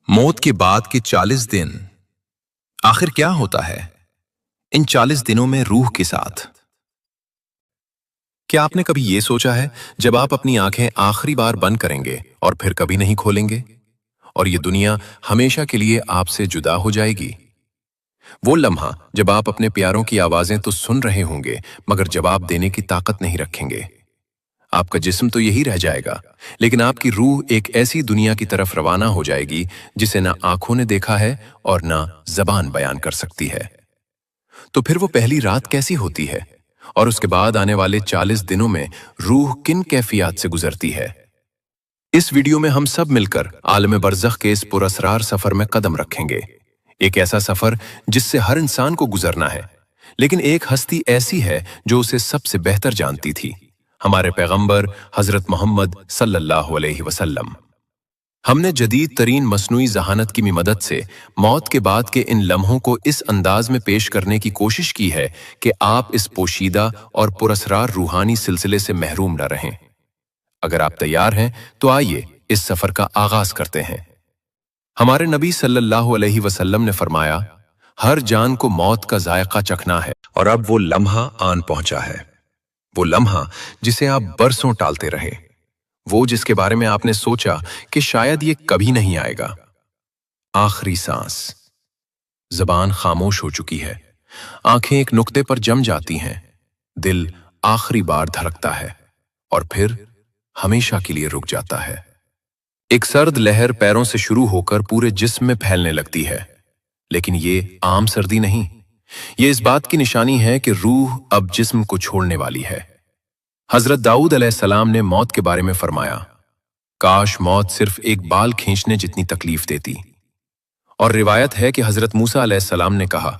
मौत के बाद के 40 दिन आखिर क्या होता है इन 40 दिनों में रूह के साथ? क्या आपने कभी ये सोचा है जब आप अपनी आंखें आखिरी बार बंद करेंगे और फिर कभी नहीं खोलेंगे और ये दुनिया हमेशा के लिए आपसे जुदा हो जाएगी? वो लम्हा जब आप अपने प्यारों की आवाजें तो सुन रहे होंगे मगर जवाब देने की ताकत नहीं रखेंगे। आपका जिस्म तो यही रह जाएगा, लेकिन आपकी रूह एक ऐसी दुनिया की तरफ रवाना हो जाएगी जिसे ना आंखों ने देखा है और ना जबान बयान कर सकती है। तो फिर वो पहली रात कैसी होती है और उसके बाद आने वाले 40 दिनों में रूह किन कैफियत से गुजरती है? इस वीडियो में हम सब मिलकर आलम बरज़ख के इस पुरअसरार सफर में कदम रखेंगे। एक ऐसा सफर जिससे हर इंसान को गुजरना है, लेकिन एक हस्ती ऐसी है जो उसे सबसे बेहतर जानती थी, हमारे पैगंबर हजरत मोहम्मद सल्लल्लाहु अलैहि वसल्लम। हमने जदीद तरीन मसनूई जहानत की मदद से मौत के बाद के इन लम्हों को इस अंदाज में पेश करने की कोशिश की है कि आप इस पोशीदा और पुरअसरार रूहानी सिलसिले से महरूम न रहें। अगर आप तैयार हैं तो आइए इस सफर का आगाज करते हैं। हमारे नबी सल्लल्लाहु अलैहि वसल्लम ने फरमाया, हर जान को मौत का जायका चखना है और अब वो लम्हा आन पहुंचा है। वो लम्हा जिसे आप बरसों टालते रहे, वो जिसके बारे में आपने सोचा कि शायद ये कभी नहीं आएगा। आखिरी सांस। जबान खामोश हो चुकी है, आंखें एक नुक्ते पर जम जाती हैं, दिल आखिरी बार धड़कता है और फिर हमेशा के लिए रुक जाता है। एक सर्द लहर पैरों से शुरू होकर पूरे जिस्म में फैलने लगती है, लेकिन ये आम सर्दी नहीं, ये इस बात की निशानी है कि रूह अब जिस्म को छोड़ने वाली है। हजरत दाऊद अलैहिस्सलाम ने मौत के बारे में फरमाया, काश मौत सिर्फ एक बाल खींचने जितनी तकलीफ देती। और रिवायत है कि हजरत मूसा अलैहिस्सलाम ने कहा,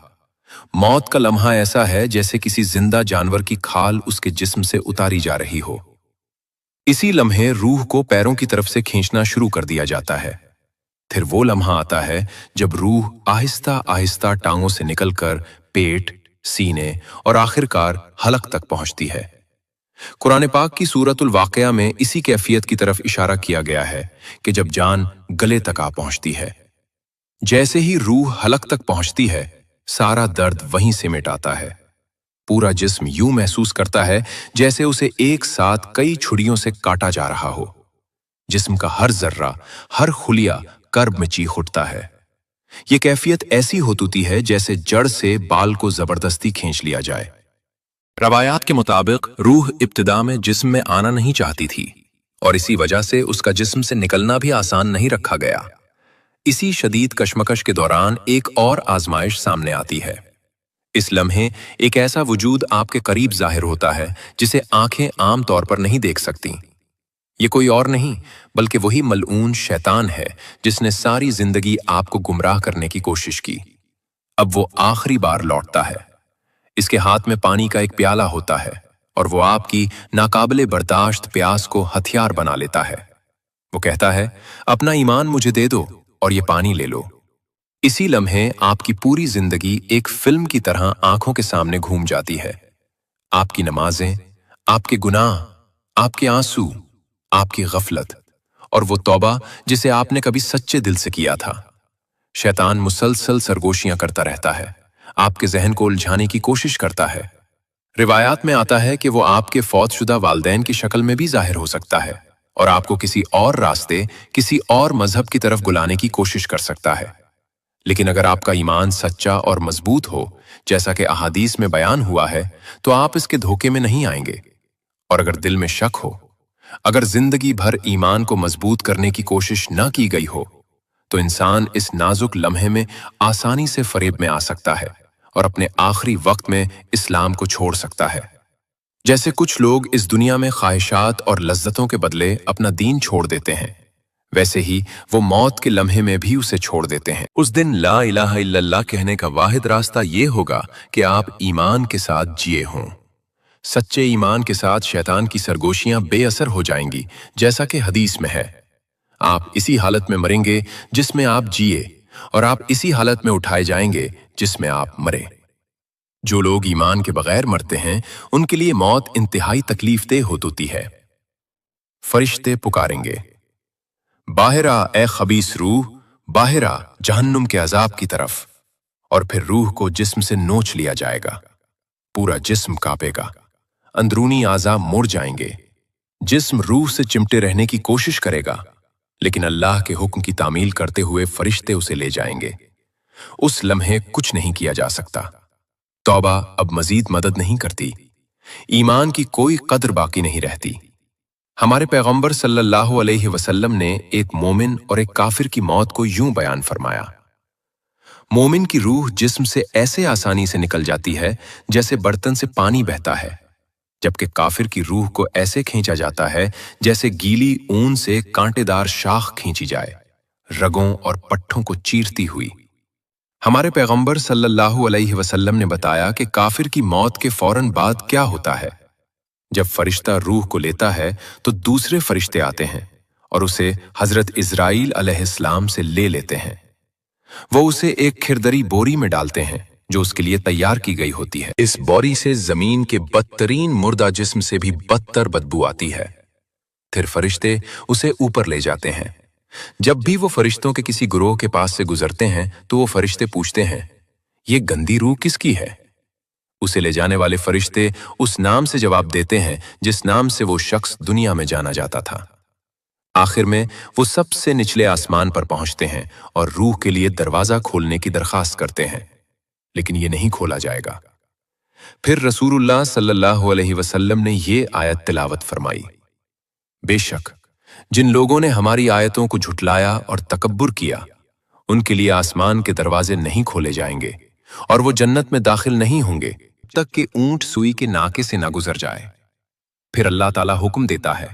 मौत का लम्हा ऐसा है जैसे किसी जिंदा जानवर की खाल उसके जिस्म से उतारी जा रही हो। इसी लम्हे रूह को पैरों की तरफ से खींचना शुरू कर दिया जाता है। फिर वो लम्हा आता है जब रूह आहिस्ता आहिस्ता टांगों से निकलकर पेट, सीने और आखिरकार हलक तक पहुंचती है। कुरान पाक की सूरतुल वाक़िया में इसी कैफियत की तरफ इशारा किया गया है कि जब जान गले तक आ पहुंचती है। जैसे ही रूह हलक तक पहुंचती है, सारा दर्द वहीं से मिट आता है। पूरा जिस्म यूं महसूस करता है जैसे उसे एक साथ कई छुरियों से काटा जा रहा हो। जिस्म का हर जर्रा, हर खुलिया कर्ब में चीख उठता है। ये कैफियत ऐसी होती है जैसे जड़ से बाल को जबरदस्ती खींच लिया जाए। रवायात के मुताबिक रूह इब्तिदा में जिस्म में आना नहीं चाहती थी और इसी वजह से उसका जिस्म से निकलना भी आसान नहीं रखा गया। इसी शदीद कशमकश के दौरान एक और आजमाइश सामने आती है। इस लम्हे एक ऐसा वजूद आपके करीब जाहिर होता है जिसे आंखें आम तौर पर नहीं देख सकती। ये कोई और नहीं बल्कि वही मलऊन शैतान है जिसने सारी जिंदगी आपको गुमराह करने की कोशिश की। अब वो आखिरी बार लौटता है। इसके हाथ में पानी का एक प्याला होता है और वो आपकी नाकाबिले बर्दाश्त प्यास को हथियार बना लेता है। वो कहता है, अपना ईमान मुझे दे दो और ये पानी ले लो। इसी लम्हे आपकी पूरी जिंदगी एक फिल्म की तरह आंखों के सामने घूम जाती है। आपकी नमाजें, आपके गुनाह, आपके आंसू, आपकी गफलत और वो तौबा जिसे आपने कभी सच्चे दिल से किया था। शैतान मुसलसल सरगोशियां करता रहता है, आपके जहन को उलझाने की कोशिश करता है। रिवायात में आता है कि वो आपके फौतशुदा वालदैन की शक्ल में भी जाहिर हो सकता है और आपको किसी और रास्ते, किसी और मजहब की तरफ बुलाने की कोशिश कर सकता है। लेकिन अगर आपका ईमान सच्चा और मजबूत हो, जैसा कि अहादीस में बयान हुआ है, तो आप इसके धोखे में नहीं आएंगे। और अगर दिल में शक हो, अगर जिंदगी भर ईमान को मजबूत करने की कोशिश न की गई हो, तो इंसान इस नाजुक लम्हे में आसानी से फरेब में आ सकता है और अपने आखिरी वक्त में इस्लाम को छोड़ सकता है। जैसे कुछ लोग इस दुनिया में ख्वाहिशात और लज्जतों के बदले अपना दीन छोड़ देते हैं, वैसे ही वो मौत के लम्हे में भी उसे छोड़ देते हैं। उस दिन ला इलाहा इल्लल्लाह कहने का वाहिद रास्ता ये होगा कि आप ईमान के साथ जिए हों। सच्चे ईमान के साथ शैतान की सरगोशियां बेअसर हो जाएंगी, जैसा कि हदीस में है। आप इसी हालत में मरेंगे जिसमें आप जिए और आप इसी हालत में उठाए जाएंगे जिसमें आप मरे। जो लोग ईमान के बगैर मरते हैं उनके लिए मौत इंतहाई तकलीफदेह होती है। फरिश्ते पुकारेंगे, बाहर आ ए खबीस रूह, बाहिरा जहन्नुम के अजाब की तरफ, और फिर रूह को जिस्म से नोच लिया जाएगा। पूरा जिस्म कांपेगा, अंदरूनी आज़ा मुड़ जाएंगे। जिस्म रूह से चिमटे रहने की कोशिश करेगा, लेकिन अल्लाह के हुक्म की तामील करते हुए फरिश्ते उसे ले जाएंगे। उस लम्हे कुछ नहीं किया जा सकता। तौबा अब मजीद मदद नहीं करती। ईमान की कोई कद्र बाकी नहीं रहती। हमारे पैगंबर सल्लल्लाहु अलैहि वसल्लम ने एक मोमिन और एक काफिर की मौत को यूं बयान फरमाया। मोमिन की रूह जिस्म से ऐसे आसानी से निकल जाती है जैसे बर्तन से पानी बहता है, जबकि काफिर की रूह को ऐसे खींचा जाता है जैसे गीली ऊन से कांटेदार शाख खींची जाए, रगों और पट्ठों को चीरती हुई। हमारे पैगंबर सल्लल्लाहु अलैहि वसल्लम ने बताया कि काफिर की मौत के फौरन बाद क्या होता है। जब फरिश्ता रूह को लेता है तो दूसरे फरिश्ते आते हैं और उसे हजरत इजराइल अलैहिस्सलाम से ले लेते हैं। वो उसे एक खिरदरी बोरी में डालते हैं जो उसके लिए तैयार की गई होती है। इस बोरी से जमीन के बदतरीन मुर्दा जिस्म से भी बदतर बदबू आती है। फिर फरिश्ते उसे ऊपर ले जाते हैं। जब भी वो फरिश्तों के किसी गुरोह के पास से गुजरते हैं तो वो फरिश्ते पूछते हैं, ये गंदी रूह किसकी है? उसे ले जाने वाले फरिश्ते उस नाम से जवाब देते हैं जिस नाम से वो शख्स दुनिया में जाना जाता था। आखिर में वो सबसे निचले आसमान पर पहुंचते हैं और रूह के लिए दरवाजा खोलने की दरखास्त करते हैं, लेकिन ये नहीं खोला जाएगा। फिर रसूलुल्लाह सल्लल्लाहु अलैहि वसल्लम ने ये आयत तिलावत फरमाई, बेशक जिन लोगों ने हमारी आयतों को झुटलाया और तकब्बुर किया, उनके लिए आसमान के दरवाजे नहीं खोले जाएंगे और वो जन्नत में दाखिल नहीं होंगे तक कि ऊंट सुई के नाके से ना गुजर जाए। फिर अल्लाह ताला हुक्म देता है,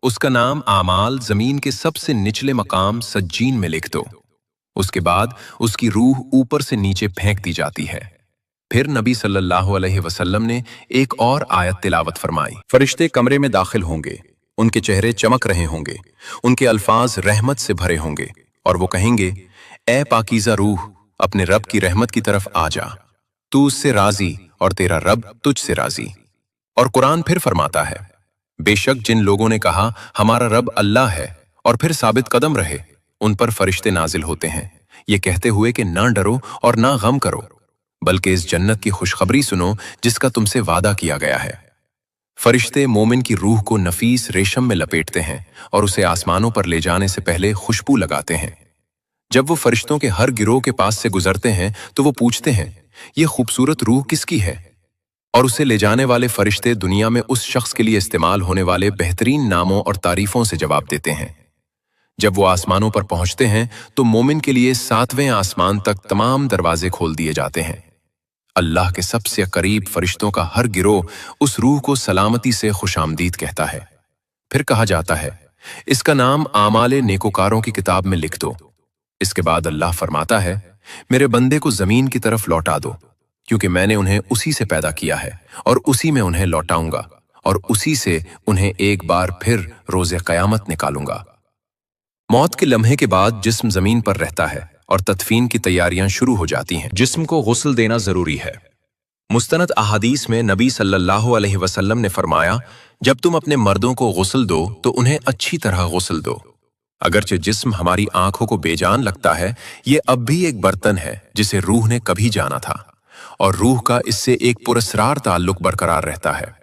उसका नाम आमाल जमीन के सबसे निचले मकाम सज्जीन में लिख दो। उसके बाद उसकी रूह ऊपर से नीचे फेंक दी जाती है। फिर नबी सल्लल्लाहु अलैहि वसल्लम ने एक और आयत तिलावत फरमाई, फरिश्ते कमरे में दाखिल होंगे, उनके चेहरे चमक रहे होंगे, उनके अल्फाज रहमत से भरे होंगे और वो कहेंगे, ए पाकीज़ा रूह, अपने रब की रहमत की तरफ आ जा, तू उससे राजी और तेरा रब तुझसे राजी। और कुरान फिर फरमाता है, बेशक जिन लोगों ने कहा हमारा रब अल्लाह है और फिर साबित कदम रहे, उन पर फरिश्ते नाजिल होते हैं ये कहते हुए कि ना डरो और ना गम करो, बल्कि इस जन्नत की खुशखबरी सुनो जिसका तुमसे वादा किया गया है। फरिश्ते मोमिन की रूह को नफीस रेशम में लपेटते हैं और उसे आसमानों पर ले जाने से पहले खुशबू लगाते हैं। जब वो फरिश्तों के हर गिरोह के पास से गुजरते हैं तो वो पूछते हैं, ये खूबसूरत रूह किसकी है? और उसे ले जाने वाले फरिश्ते दुनिया में उस शख्स के लिए इस्तेमाल होने वाले बेहतरीन नामों और तारीफों से जवाब देते हैं। जब वो आसमानों पर पहुंचते हैं तो मोमिन के लिए 7वें आसमान तक तमाम दरवाजे खोल दिए जाते हैं। अल्लाह के सबसे करीब फरिश्तों का हर गिरोह उस रूह को सलामती से खुशामदीद कहता है। फिर कहा जाता है, इसका नाम आमाले नेकोकारों की किताब में लिख दो। इसके बाद अल्लाह फरमाता है, मेरे बंदे को जमीन की तरफ लौटा दो, क्योंकि मैंने उन्हें उसी से पैदा किया है और उसी में उन्हें लौटाऊंगा और उसी से उन्हें एक बार फिर रोज़े क़यामत निकालूंगा। मौत के लम्हे के बाद जिस्म जमीन पर रहता है और तदफीन की तैयारियां शुरू हो जाती हैं। जिस्म को गुस्ल देना जरूरी है। मुस्तनद अहादीस में नबी सल्लल्लाहु अलैहि वसल्लम ने फरमाया, जब तुम अपने मर्दों को गुस्ल दो तो उन्हें अच्छी तरह गुस्ल दो। अगरचे जिस्म हमारी आंखों को बेजान लगता है, ये अब भी एक बर्तन है जिसे रूह ने कभी जाना था और रूह का इससे एक पुरस्रार ताल्लुक बरकरार रहता है।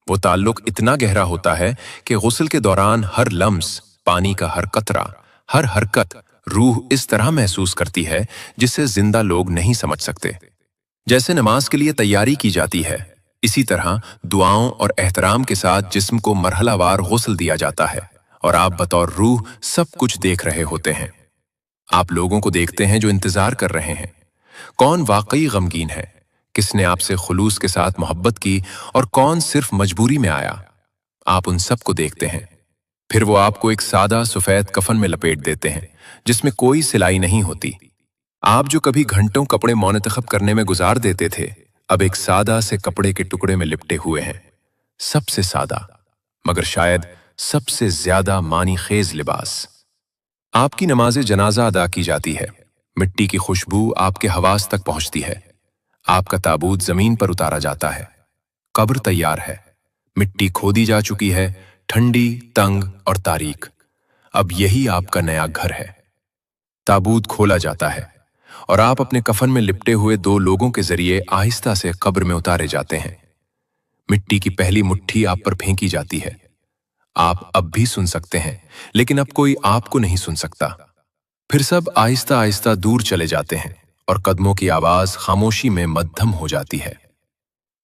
वो ताल्लुक इतना गहरा होता है कि गुस्ल के दौरान हर लम्स, पानी का हर कतरा, हर हरकत रूह इस तरह महसूस करती है जिसे जिंदा लोग नहीं समझ सकते। जैसे नमाज के लिए तैयारी की जाती है, इसी तरह दुआओं और एहतराम के साथ जिस्म को मरहलावार गुस्ल दिया जाता है और आप बतौर रूह सब कुछ देख रहे होते हैं। आप लोगों को देखते हैं जो इंतजार कर रहे हैं। कौन वाकई गमगीन है, किसने आपसे खुलूस के साथ मोहब्बत की और कौन सिर्फ मजबूरी में आया। आप उन सब को देखते हैं। फिर वो आपको एक सादा सफेद कफन में लपेट देते हैं जिसमें कोई सिलाई नहीं होती। आप जो कभी घंटों कपड़े मुंतखब करने में गुजार देते थे, अब एक सादा से कपड़े के टुकड़े में लिपटे हुए हैं। सबसे सादा मगर शायद सबसे ज्यादा मानी खेज लिबास। आपकी नमाज जनाजा अदा की जाती है। मिट्टी की खुशबू आपके हवास तक पहुंचती है। आपका ताबूत जमीन पर उतारा जाता है। कब्र तैयार है। मिट्टी खोदी जा चुकी है, ठंडी, तंग और तारीक। अब यही आपका नया घर है। ताबूत खोला जाता है और आप अपने कफन में लिपटे हुए दो लोगों के जरिए आहिस्ता से कब्र में उतारे जाते हैं। मिट्टी की पहली मुट्ठी आप पर फेंकी जाती है। आप अब भी सुन सकते हैं, लेकिन अब कोई आपको नहीं सुन सकता। फिर सब आहिस्ता आहिस्ता दूर चले जाते हैं और कदमों की आवाज खामोशी में मद्धम हो जाती है।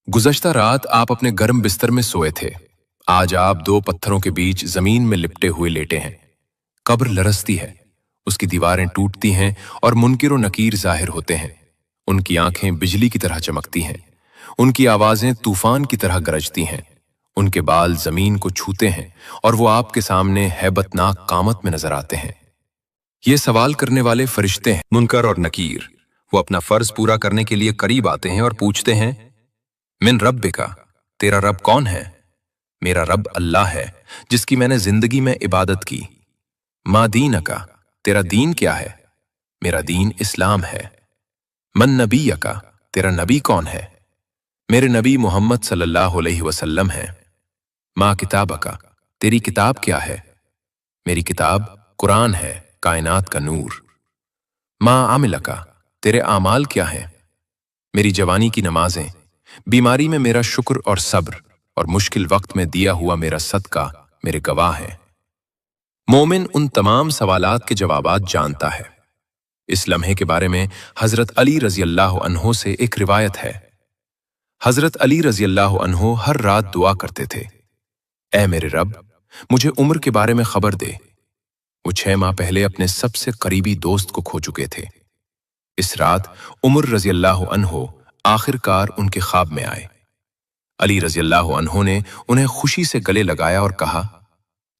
गुज़श्ता रात आप अपने गर्म बिस्तर में सोए थे। आज आप दो पत्थरों के बीच जमीन में लिपटे हुए लेटे हैं। कब्र लरसती है, उसकी दीवारें टूटती हैं और मुनकिर और नकीर जाहिर होते हैं। उनकी आंखें बिजली की तरह चमकती हैं, उनकी आवाजें तूफान की तरह गरजती हैं, उनके बाल जमीन को छूते हैं और वो आपके सामने हैबतनाक कामत में नजर आते हैं। ये सवाल करने वाले फरिश्ते हैं, मुनकर और नकीर। वो अपना फर्ज पूरा करने के लिए करीब आते हैं और पूछते हैं, मिन रब्बिका, तेरा रब कौन है? मेरा रब अल्लाह है, जिसकी मैंने जिंदगी में इबादत की। मा दीनका, तेरा दीन क्या है? मेरा दीन इस्लाम है। मन नबीयका, तेरा नबी कौन है? मेरे नबी मोहम्मद सल्लल्लाहु अलैहि वसल्लम है। मा किताबका, तेरी किताब क्या है? मेरी किताब कुरान है, कायनात का नूर। मा आमिलका, तेरे आमाल क्या हैं? मेरी जवानी की नमाजें, बीमारी में मेरा शुक्र और सब्र, और मुश्किल वक्त में दिया हुआ मेरा सदका मेरे गवाह हैं। मोमिन उन तमाम सवालात के जवाबात जानता है। इस लम्हे के बारे में हजरत अली रजी अल्लाह अन्हो से एक रिवायत है। हजरत अली रजी अल्लाह अन्हो हर रात दुआ करते थे, ऐ मेरे रब, मुझे उम्र के बारे में खबर दे। वो 6 माह पहले अपने सबसे करीबी दोस्त को खो चुके थे। इस रात उमर रजी अल्लाह अन्हो आखिरकार उनके ख्वाब में आए। अली रजी अल्लाह अन्हो ने उन्हें खुशी से गले लगाया और कहा,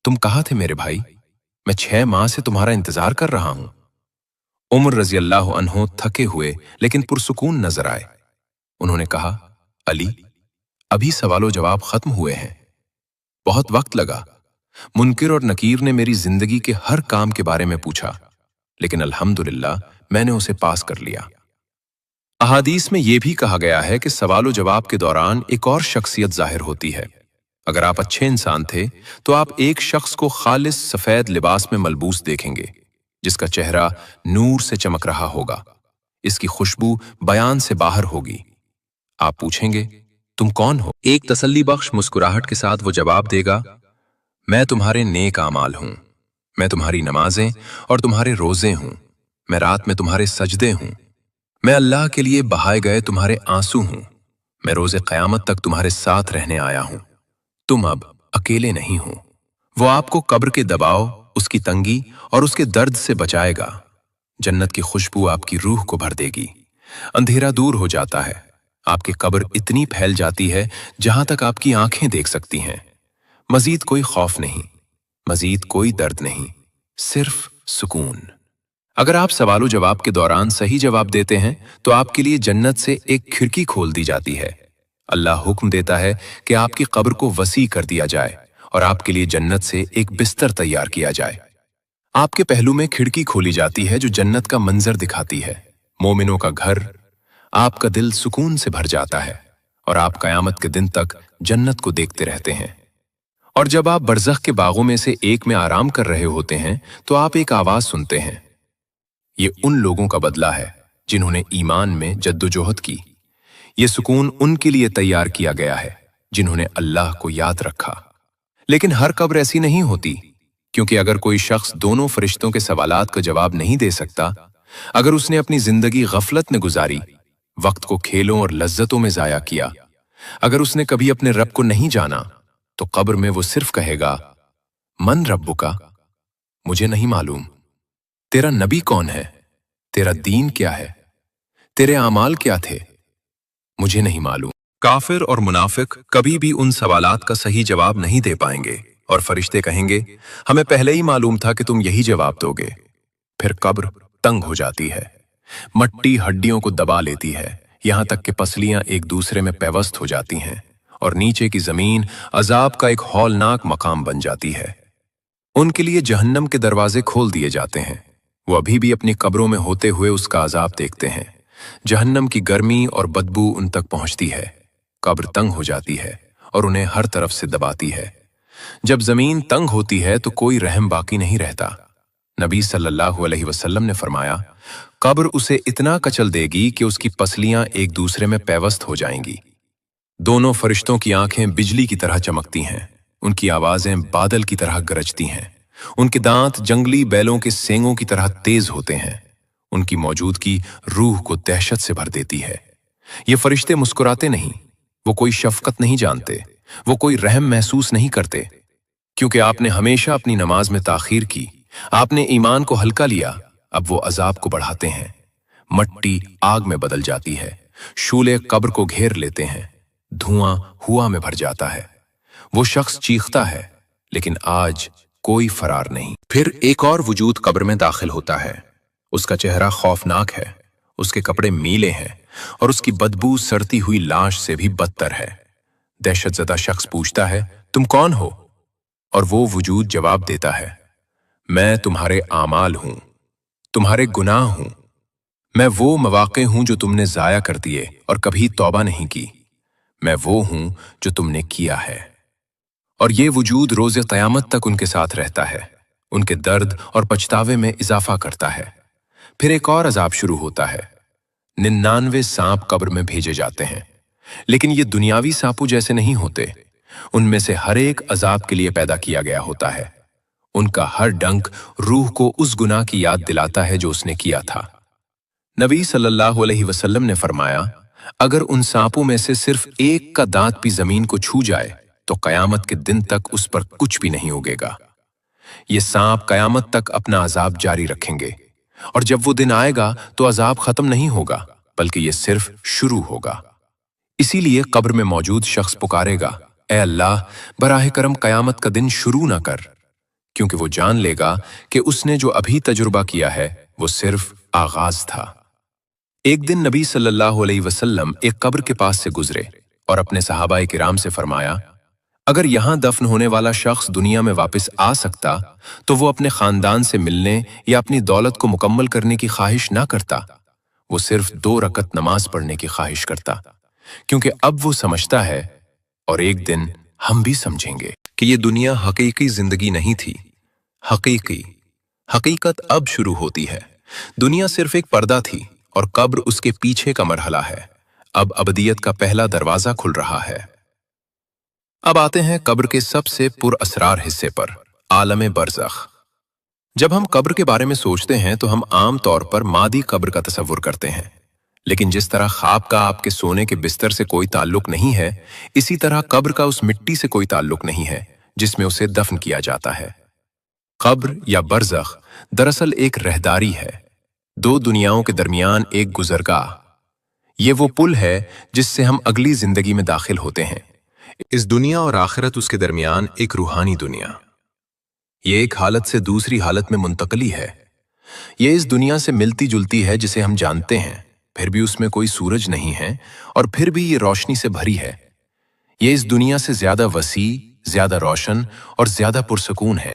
तुम कहाँ थे मेरे भाई? मैं 6 माह से तुम्हारा इंतजार कर रहा हूं। उमर रजी अल्लाह अन्हो थके हुए लेकिन पुरसुकून नजर आए। उन्होंने कहा, अली, अभी सवालो जवाब खत्म हुए हैं। बहुत वक्त लगा। मुनकिर और नकीर ने मेरी जिंदगी के हर काम के बारे में पूछा, लेकिन अल्हम्दुलिल्लाह मैंने उसे पास कर लिया। अहादीस में यह भी कहा गया है कि सवालो जवाब के दौरान एक और शख्सियत जाहिर होती है। अगर आप अच्छे इंसान थे तो आप एक शख्स को खालिस सफेद लिबास में मलबूस देखेंगे, जिसका चेहरा नूर से चमक रहा होगा। इसकी खुशबू बयान से बाहर होगी। आप पूछेंगे, तुम कौन हो? एक तसल्ली बख्श मुस्कुराहट के साथ वो जवाब देगा, मैं तुम्हारे नेक आमाल हूं। मैं तुम्हारी नमाजें और तुम्हारे रोजे हूं। मैं रात में तुम्हारे सजदे हूं। मैं अल्लाह के लिए बहाए गए तुम्हारे आंसू हूं। मैं रोजे क़यामत तक तुम्हारे साथ रहने आया हूं। तुम अब अकेले नहीं हो। वो आपको कब्र के दबाव, उसकी तंगी और उसके दर्द से बचाएगा। जन्नत की खुशबू आपकी रूह को भर देगी। अंधेरा दूर हो जाता है। आपकी कब्र इतनी फैल जाती है जहां तक आपकी आंखें देख सकती हैं। मजीद कोई खौफ नहीं, मजीद कोई दर्द नहीं, सिर्फ सुकून। अगर आप सवालो जवाब के दौरान सही जवाब देते हैं तो आपके लिए जन्नत से एक खिड़की खोल दी जाती है। अल्लाह हुक्म देता है कि आपकी कब्र को वसी कर दिया जाए और आपके लिए जन्नत से एक बिस्तर तैयार किया जाए। आपके पहलू में खिड़की खोली जाती है जो जन्नत का मंजर दिखाती है, मोमिनों का घर। आपका दिल सुकून से भर जाता है और आप कयामत के दिन तक जन्नत को देखते रहते हैं। और जब आप बरज़ख के बागों में से एक में आराम कर रहे होते हैं तो आप एक आवाज सुनते हैं। ये उन लोगों का बदला है जिन्होंने ईमान में जद्दोजहद की। ये सुकून उनके लिए तैयार किया गया है जिन्होंने अल्लाह को याद रखा। लेकिन हर कब्र ऐसी नहीं होती, क्योंकि अगर कोई शख्स दोनों फरिश्तों के सवालात का जवाब नहीं दे सकता, अगर उसने अपनी जिंदगी गफलत में गुजारी, वक्त को खेलों और लज्जतों में जाया किया, अगर उसने कभी अपने रब को नहीं जाना, तो कब्र में वो सिर्फ कहेगा, मन रब्बुका, मुझे नहीं मालूम। तेरा नबी कौन है? तेरा दीन क्या है? तेरे आमाल क्या थे? मुझे नहीं मालूम। काफिर और मुनाफिक कभी भी उन सवालात का सही जवाब नहीं दे पाएंगे और फरिश्ते कहेंगे, हमें पहले ही मालूम था कि तुम यही जवाब दोगे। फिर कब्र तंग हो जाती है, मट्टी हड्डियों को दबा लेती है, यहां तक कि पसलियां एक दूसरे में पैवस्त हो जाती हैं और नीचे की जमीन अजाब का एक हौलनाक मकाम बन जाती है। उनके लिए जहन्नम के दरवाजे खोल दिए जाते हैं। वो अभी भी अपनी कब्रों में होते हुए उसका अजाब देखते हैं। जहन्नम की गर्मी और बदबू उन तक पहुंचती है। कब्र तंग हो जाती है और उन्हें हर तरफ से दबाती है। जब जमीन तंग होती है तो कोई रहम बाकी नहीं रहता। नबी सल्लल्लाहु अलैहि वसल्लम ने फरमाया, कब्र उसे इतना कचल देगी कि उसकी पसलियां एक दूसरे में पैवस्त हो जाएंगी। दोनों फरिश्तों की आंखें बिजली की तरह चमकती हैं, उनकी आवाजें बादल की तरह गरजती हैं, उनके दांत जंगली बैलों के सींगों की तरह तेज होते हैं। उनकी मौजूदगी रूह को दहशत से भर देती है। ये फरिश्ते मुस्कुराते नहीं, वो कोई शफकत नहीं जानते, वो कोई रहम महसूस नहीं करते, क्योंकि आपने हमेशा अपनी नमाज में ताखीर की, आपने ईमान को हल्का लिया। अब वो अजाब को बढ़ाते हैं। मट्टी आग में बदल जाती है, शूले कब्र को घेर लेते हैं, धुआं हुआ में भर जाता है। वो शख्स चीखता है, लेकिन आज कोई फरार नहीं। फिर एक और वजूद कब्र में दाखिल होता है। उसका चेहरा खौफनाक है, उसके कपड़े मीले हैं और उसकी बदबू सड़ती हुई लाश से भी बदतर है। दहशतजदा शख्स पूछता है, तुम कौन हो? और वो वजूद जवाब देता है, मैं तुम्हारे आमाल हूं, तुम्हारे गुनाह हूं। मैं वो मवाक़े हूं जो तुमने ज़ाया कर दिए और कभी तौबा नहीं की। मैं वो हूं जो तुमने किया है। और ये वजूद रोज़े क़यामत तक उनके साथ रहता है, उनके दर्द और पछतावे में इजाफा करता है। फिर एक और अजाब शुरू होता है। 99 सांप कब्र में भेजे जाते हैं, लेकिन ये दुनियावी सांपों जैसे नहीं होते। उनमें से हर एक अजाब के लिए पैदा किया गया होता है। उनका हर डंक रूह को उस गुनाह की याद दिलाता है जो उसने किया था। नबी सल्लल्लाहु अलैहि वसल्लम ने फरमाया, अगर उन सांपों में से सिर्फ एक का दांत भी जमीन को छू जाए तो कयामत के दिन तक उस पर कुछ भी नहीं उगेगा। ये सांप कयामत तक अपना अजाब जारी रखेंगे, और जब वो दिन आएगा तो अजाब खत्म नहीं होगा, बल्कि ये सिर्फ शुरू होगा। इसीलिए कब्र में मौजूद शख्स पुकारेगा, ए अल्लाह, बराह करम कयामत का दिन शुरू ना कर, क्योंकि वो जान लेगा कि उसने जो अभी तजुर्बा किया है वो सिर्फ आगाज था। एक दिन नबी सल्लल्लाहु अलैहि वसल्लम एक कब्र के पास से गुजरे और अपने सहाबाए किराम से फरमाया, अगर यहां दफन होने वाला शख्स दुनिया में वापस आ सकता तो वो अपने खानदान से मिलने या अपनी दौलत को मुकम्मल करने की ख्वाहिश ना करता। वो सिर्फ 2 रकत नमाज पढ़ने की ख्वाहिश करता, क्योंकि अब वो समझता है, और एक दिन हम भी समझेंगे, कि ये दुनिया हकीकी जिंदगी नहीं थी। हकीकत अब शुरू होती है। दुनिया सिर्फ एक पर्दा थी और कब्र उसके पीछे का मरहला है। अब अबदियत का पहला दरवाजा खुल रहा है। अब आते हैं कब्र के सबसे पुरअसरार हिस्से पर, आलम बरज़ख। जब हम कब्र के बारे में सोचते हैं तो हम आम तौर पर मादी कब्र का तसव्वुर करते हैं, लेकिन जिस तरह ख्वाब का आपके सोने के बिस्तर से कोई ताल्लुक नहीं है, इसी तरह कब्र का उस मिट्टी से कोई ताल्लुक नहीं है जिसमें उसे दफन किया जाता है। कब्र या बरज़ख दरअसल एक रहदारी है, 2 दुनियाओं के दरमियान एक गुजरगाह। ये वो पुल है जिससे हम अगली जिंदगी में दाखिल होते हैं। इस दुनिया और आखिरत उसके दरमियान एक रूहानी दुनिया। ये एक हालत से दूसरी हालत में मुंतकली है। ये इस दुनिया से मिलती जुलती है जिसे हम जानते हैं, फिर भी उसमें कोई सूरज नहीं है और फिर भी ये रोशनी से भरी है। ये इस दुनिया से ज्यादा वसी, ज्यादा रोशन और ज्यादा पुरसकून है।